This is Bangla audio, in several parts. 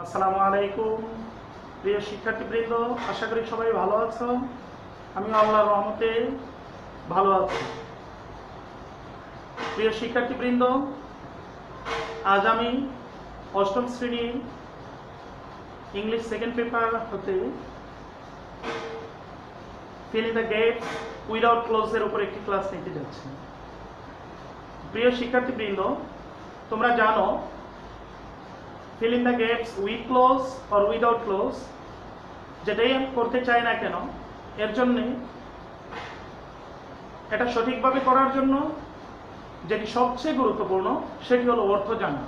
আসসালামু আলাইকুম প্রিয় শিক্ষার্থীবৃন্দ, আশা করি সবাই ভালো আছো। আমি আল্লাহর রহমতে ভালো আছি। প্রিয় শিক্ষার্থীবৃন্দ, আজ আমি অষ্টম শ্রেণীর ইংলিশ সেকেন্ড পেপার হতে fill in the gaps without ক্লোজের উপর একটি ক্লাস নিতে যাচ্ছি। প্রিয় শিক্ষার্থীবৃন্দ, তোমরা জানো fill in the gaps with clause or without clause, যেটাই করতে চাই না কেন এর জন্য এটা সঠিকভাবে করার জন্য যেটি সবচেয়ে গুরুত্বপূর্ণ সেটি হলো অর্থ জানা।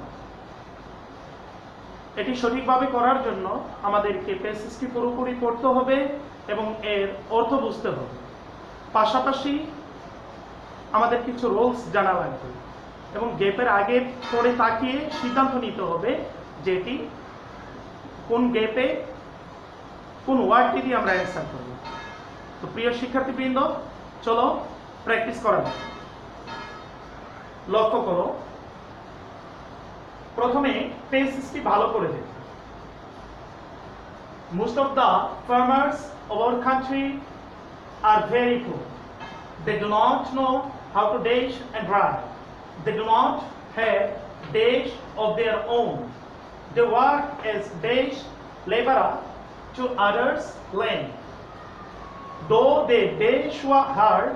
এটি সঠিকভাবে করার জন্য আমাদেরকে প্যাসেজটি পুরোপুরি পড়তে হবে এবং এর অর্থ বুঝতে হবে। পাশাপাশি আমাদের কিছু রুলস জানা লাগবে এবং গ্যাপের আগে পরে তাকিয়ে সিদ্ধান্ত নিতে হবে যেটি কোন গ্যাপে কোন ওয়ার্ডটি দিয়ে আমরা অ্যান্সার করব। তো প্রিয় শিক্ষার্থীবৃন্দ, চলো প্র্যাকটিস করা যাক। লক্ষ্য করো, প্রথমে পেজটি ভালো করে দেখো। Most of the farmers of our country are very poor. They do not know how to dash and ride. They do not have dash of their own. They work as dash laborer to others' land. Though they dash hard,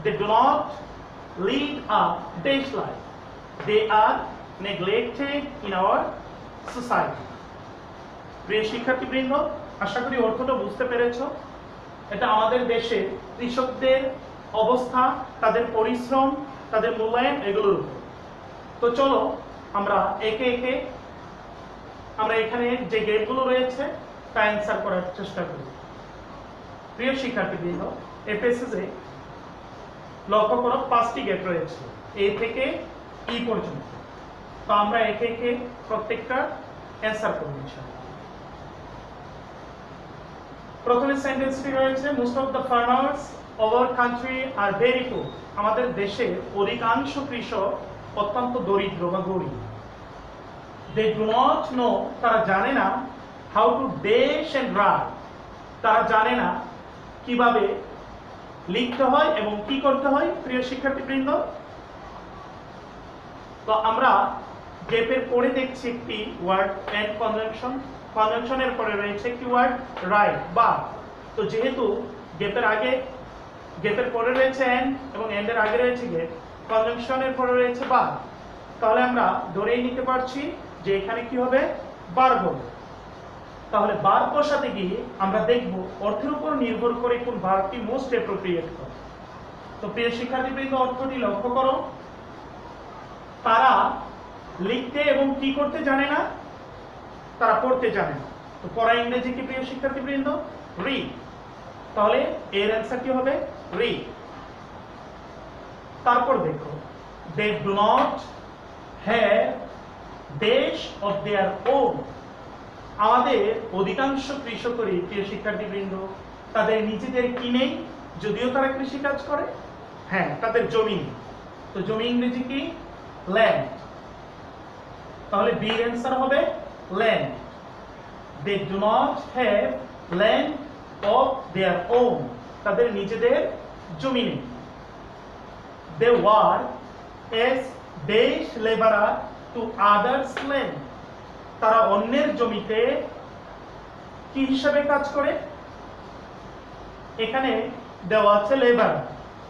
they do not lead a dash life. They are neglected in our society. প্রিয় শিক্ষার্থীবৃন্দ, আশা করি অর্থটা বুঝতে পেরেছো। এটা আমাদের দেশে কৃষকদের অবস্থা, তাদের পরিশ্রম, তাদের মূল্যায়ন এগুলোর উপর। তো চলো আমরা একে একে আমরা এখানে যে গেটগুলো রয়েছে তা অ্যান্সার করার চেষ্টা করি। প্রিয় শিক্ষার্থীবৃন্দ, এই প্যাসেজে লক্ষ্য করো 5টি গেট রয়েছে এ থেকে ই পর্যন্ত। তো আমরা একে একে প্রত্যেকটা অ্যান্সার করব ইনশাআল্লাহ। প্রথমে সেন্টেন্সটি রয়েছে most of the farmers of our country are very poor. আমাদের দেশের অধিকাংশ কৃষক অত্যন্ত দরিদ্র বা গরিব। They do not know, তারা জানে না how to dash and ride, তারা জানে না কিভাবে লিখতে হয় এবং কি করতে হয়। প্রিয় শিক্ষার্থীবৃন্দ, তো আমরা গ্যাপের পরে দেখছি একটি ওয়ার্ড এন্ড কনজাংশন। কনজাংশনের পরে রয়েছে একটি ওয়ার্ড রাইট বা। তো যেহেতু গ্যাপের পরে রয়েছে এন্ড এবং এন্ডের আগে রয়েছে গ্যাপ, কনজাংশনের পরে রয়েছে বা, তাহলে আমরা ধরেই নিতে পারছি যে এখানে কি হবে, ভার্ব হবে। তাহলে ভার্ব বসাতে গিয়ে আমরা দেখব অর্থের উপর নির্ভর করে কোন ভার্বটি মোস্ট অ্যাপ্রোপ্রিয়েট হবে। তো প্রিয় শিক্ষার্থীবৃন্দ, অর্থটি লক্ষ্য করো, তারা লিখতে এবং কি করতে জানে না, তারা পড়তে জানে না। তো পড়া ইংরেজি কি প্রিয় শিক্ষার্থীবৃন্দ? রিড। তাহলে এর অ্যান্সার কি হবে? রিড। তারপর দেখো, দে ডু নট হ্যাভ দেশ অফ দেয়ার ওন। আমাদের অধিকাংশ কৃষকই প্রিয় শিক্ষার্থীবৃন্দ তাদের নিজেদের কি নেই, যদিও তারা কৃষিকাজ করে। হ্যাঁ, তাদের জমি নেই। তো জমি ইংরেজি কি? ল্যান্ড। তাহলে বি অ্যান্সার হবে land. They do not have land of their own, তাদের নিজেদের জমি নেই। দে ওয়ার্ক এজ দেশ লেবারার টু আদার্স ল্যান্ড, তারা অন্যের জমিতে কি হিসাবে কাজ করে? এখানে দেওয়া আছে লেবার,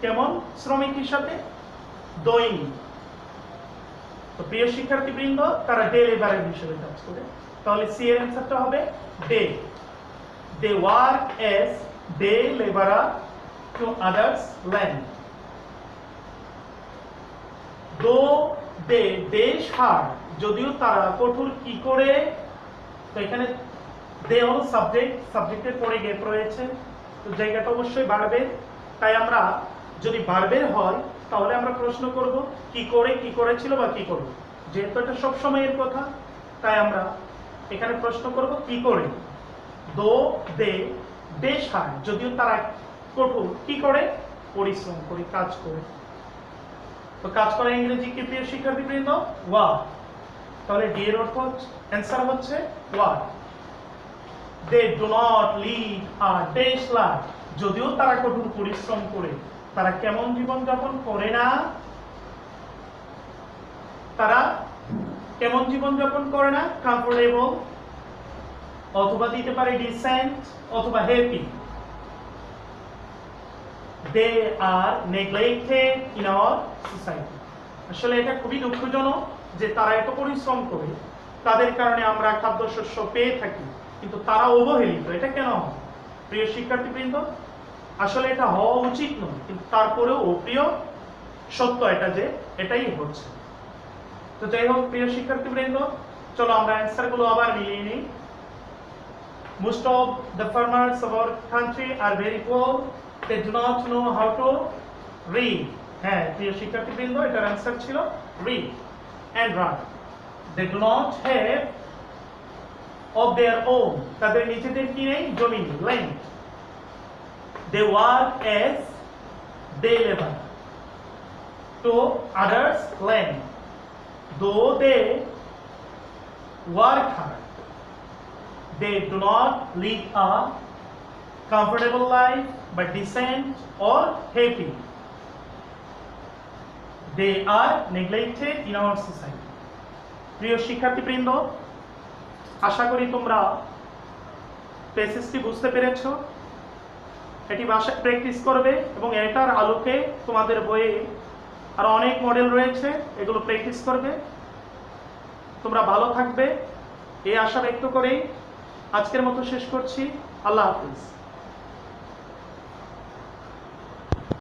কেমন? শ্রমিক হিসাবে, দৈনিক। তো প্রিয় শিক্ষার্থীবৃন্দ, তারা ডে লেবারের হিসেবে কাজ করে। তাহলে সি এর অ্যান্সারটা হবে day. They work as day labourer to others land. Though they dash hard, যদিও তারা কঠোর কি করে। তো এখানে দে হলো সাবজেক্ট, সাবজেক্টের পরে গ্যাপ রয়েছে, তো জায়গাটা অবশ্যই বাড়বে। তাই আমরা যদি বাড়বের হয় তাহলে আমরা প্রশ্ন করব কি করে, কি করেছিল বা কি করবে। যেহেতু এটা সব সময়ের কথা, তাই আমরা এখানে প্রশ্ন করব কি করে। দো দে ডেশ হার্ড, যদিও তারা কঠোর কি করে, পরিশ্রম করে, কাজ করে। তো কাজ করা ইংরেজি কি প্রিয় শিক্ষার্থীবৃন্দ? ওয়ার্ক। তাহলে ডি এর অ্যান্সার হচ্ছে work. They do not lead a decent life, যদিও তারা কঠোর পরিশ্রম করে, তারা কেমন জীবন যাপন করে না? তারা কেমন জীবন যাপন করে না? কমফোর্টেবল, অথবা দিতে পারে ডিসেন্ট, অথবা happy. They are neglected in our society. আসলে এটা খুবই দুঃখজনক যে তারা এত পরিশ্রম করে, তাদের কারণে আমরা খাদ্যশস্য পেয়ে থাকি, কিন্তু তারা অবহেলিত। এটা কেন হয়? প্রিয় শিক্ষার্থীবৃন্দ, আসলে এটা হওয়া উচিত নয়, কিন্তু তারপরেও অপ্রিয় সত্য এটা যে এটাই হচ্ছে। তো যাই হোক প্রিয় শিক্ষার্থীবৃন্দ, চলো আমরা অ্যান্সারগুলো আবার মিলিয়ে নিই। Most of the farmers of our country are very poor. They do not know how to read. হ্যাঁ প্রিয় শিক্ষার্থীবৃন্দ, এটার অ্যান্সার ছিল read and write. They do not have of their own, তাদের নিজেদের কি নেই? জমি, land. They work as day labor to others' land. Though they work hard, they do not live a comfortable life but decent or happy. They are neglected in our society. প্রিয় শিক্ষার্থীবৃন্দ, আশা করি তোমরা প্যাসেজটি বুঝতে পেরেছো। এটি বাসায় প্র্যাকটিস করবে এবং এটার আলোকে তোমাদের বইয়ে আরো অনেক মডেল রয়েছে, এগুলো প্র্যাকটিস করবে। তোমরা ভালো থাকবে এই আশা ব্যক্ত করেই আজকের মতো শেষ করছি। আল্লাহ হাফিজ।